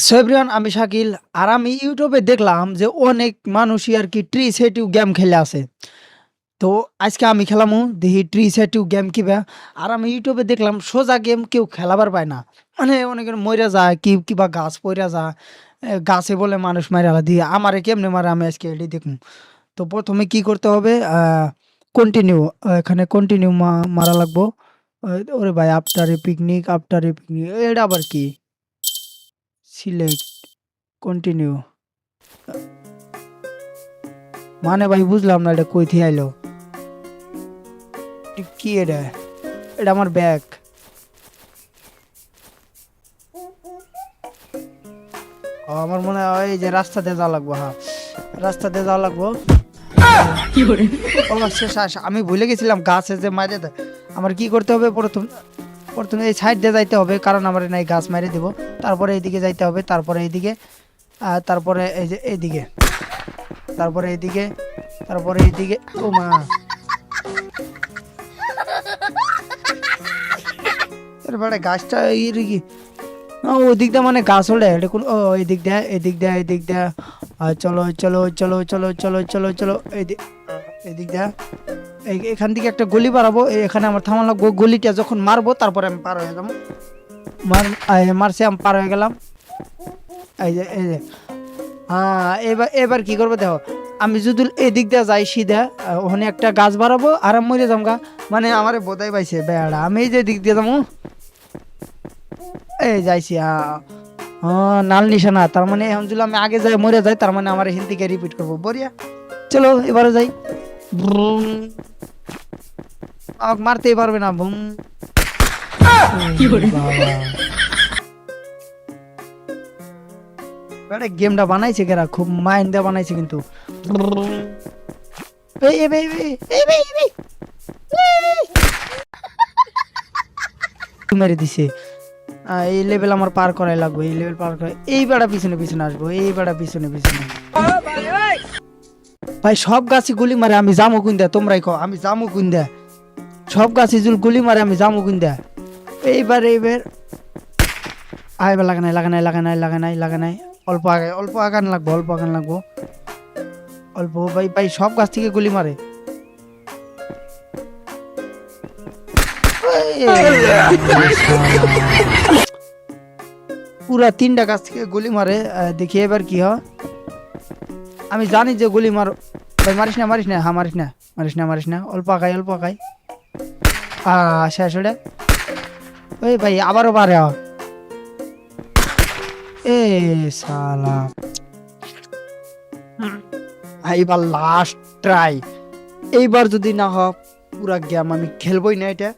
So everyone, আমি শাকিল। আর আমি ইউটিউবে দেখলাম যে অনেক মানুষই আর কি ট্রি সেটিভ গেম খেলে আছে। তো আজকে আমি খেলামু দেখি ট্রি সেটিভ গেম কিবা। আর আমি ইউটিউবে দেখলাম সোজা গেম কেউ খেলাবার পায় না, মানে অনেকের মইরা যায় কি কিবা গাছ পইরা যায়, গাছে বলে মানুষ মাইরা দিয়ে আমারে কেমনে মারে আমি আজকে এটি দেখুন। তো প্রথমে কি করতে হবে, কন্টিনিউ, এখানে কন্টিনিউ মারা লাগবো। ওরে ভাই, after a picnic, after a picnic এটা আবার কি? সিলেক্ট, কন্টিনিউ, মানে ভাই বুঝলাম না এটা কই থেকে আইলো। কি এটা? এটা আমার ব্যাগ। আমার মনে হয় এই যে রাস্তা দিয়ে যাওয়া লাগবো। হ্যাঁ, রাস্তা দিয়ে যাওয়া লাগবো। ও শেষ, আমি ভুলে গেছিলাম গাছে যে মারে দেয়। আমার কি করতে হবে, প্রথমে এই সাইড দিয়ে যাইতে হবে, কারণ আমার নাই গাছ মারে দিব। তারপরে এইদিকে যাইতে হবে, তারপরে এইদিকে, তারপরে এই যে এইদিকে, তারপরে এইদিকে, তারপরে এইদিকে। ও মা, এরপরে গাছটা কি ওই দিক দিয়ে মানে গাছ ওঠে এটা কোন? ও এই দিক দিয়ে, এদিক দিয়ে, এদিক দিয়ে। চলো চলো চলো চলো চলো চলো চলো এদিক দিয়ে। এখান থেকে একটা গলি বাড়াবো, এখানে আমার থামা লাগবো। গলিটা যখন মারবো তারপরে আমি পার হয়ে যাবো। মারছে, আমি পার হয়ে গেলাম। এই যে হ্যাঁ, এবার এবার কি করবো দেখো, আমি যদি এদিক দিয়ে যাই সিধা, ওখানে একটা গাছ বাড়াবো আর আমি মরে যামগা। মানে আমার বোধাই পাইছে বেড়া, আমি এই যে দিক দিয়ে যাবো, এই যাইছি। নাল নিশানা, তার মানে এখন যদি আমি আগে যাই মরে যাই, তার মানে আমার এখান থেকে রিপিট করবো। বড়িয়া, চলো এবারে যাই। ব্রুম, আমাকে মারতেই পারবে না। বুম, গেমটা বানাইছে কেরা, খুব মাইন্ড দিয়ে বানাইছে কিন্তু। এই এই এই এই এই এই এই মেরে দিছে। এই লেভেল আমার পার করাই লাগবে, এই লেভেল পার করে এই বেড়া পিছনে পিছনে আসবো, এই বেড়া পিছনে পিছনে। ভাই সব গাছে গুলি মারে, আমি জামু কুন দেয়, তোমরাই কো আমি জামু কুন দেয়। সব গাছে জুল গুলি মারে, আমি জামু কুন দেয়। এইবার আইবার লাগে নাই, লাগে নাই, লাগে নাই, লাগে নাই, লাগে নাই। অল্প আগে, অল্প আগান লাগবো, অল্প আগান লাগবো, অল্প। ভাই ভাই সব গাছ থেকে গুলি মারে। পুরা 3টা গাছ থেকে গুলি মারে। দেখি এবার কি হয়। আমি জানি যে গুলি মার। ভাই মারিস না, মারিস না, হ্যাঁ মারিস না, মারিস না, মারিস না। অল্প আগাই, অল্প আগাই। শেষ ওটা। ওই ভাই আবারও পারে। এ শালা, এইবার লাস্ট ট্রাই। এইবার যদি না হয় পুরা গেম আমি খেলবই না এটা।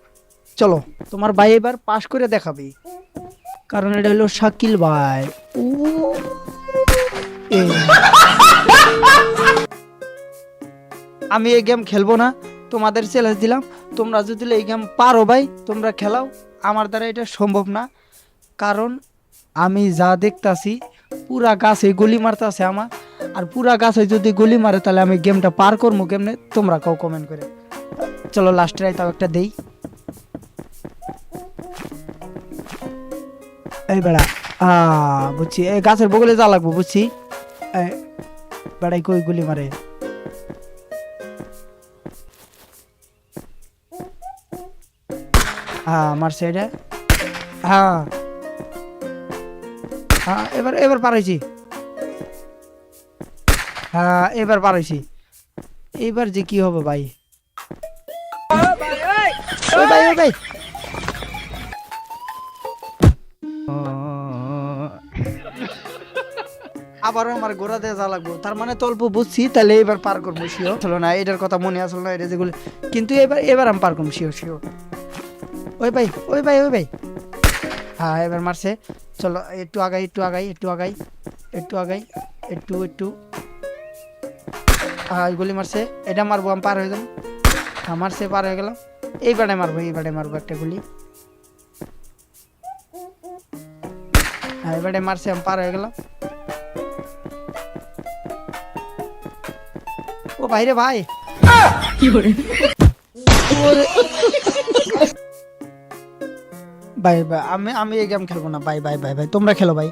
চলো, তোমার ভাই এবার পাস করে দেখাবি, কারণ এটা হলো শাকিল ভাই। ও আমি এই গেম খেলবো না, তোমাদের চ্যালেঞ্জ দিলাম। তোমরা যদি এই গেম পারো ভাই, তোমরা খেলাও। আমার দ্বারা এটা সম্ভব না, কারণ আমি যা দেখতাছি পুরা গাছে গুলি মারতেছে আমার। আর পুরা গাছে যদি গুলি মারে তাহলে আমি গেমটা পার করবো কেমনে, তোমরা কেউ কমেন্ট করে। চলো লাস্টে তাও একটা দেই। এই বেড়া, বুঝছি, এই গাছের বগলে যা লাগবো, বুঝছি। বেড়াই কই গুলি মারে। মারছে এটা। হ্যাঁ হ্যাঁ, এবার এবার পারাইছি। হ্যাঁ এবার পারাইছি। এইবার যে কি হবে ভাই। ওই ভাই, ওই ভাই, আবারও আমার গোড়া দিয়ে যা লাগবো। তার মানে তো অল্প বুঝছি, তাহলে এবার পার করবো শিও। চলো না, এটার কথা মনে আসলো না, এটা যেগুলো, কিন্তু এবার এবার আমি পার করবো শিও শিও। ওই ভাই, ওই ভাই, ওই ভাই। হ্যাঁ এবার মারছে। চলো একটু আগাই, একটু আগাই, একটু আগাই, একটু আগাই, একটু একটু। হ্যাঁ গুলি মারছে, এটা মারবো, আমি পার হয়ে যাবো। হ্যাঁ মারছে, পার হয়ে গেলাম। এইবারে মারবো, এইবারে মারবো একটা গুলি। হ্যাঁ এবারে মারছে, আমি পার হয়ে গেলাম। ও ভাই রে ভাই, কি করে ভাই ভাই, আমি এই গেম খেলবো না ভাই, ভাই ভাই ভাই, তোমরা খেলো ভাই।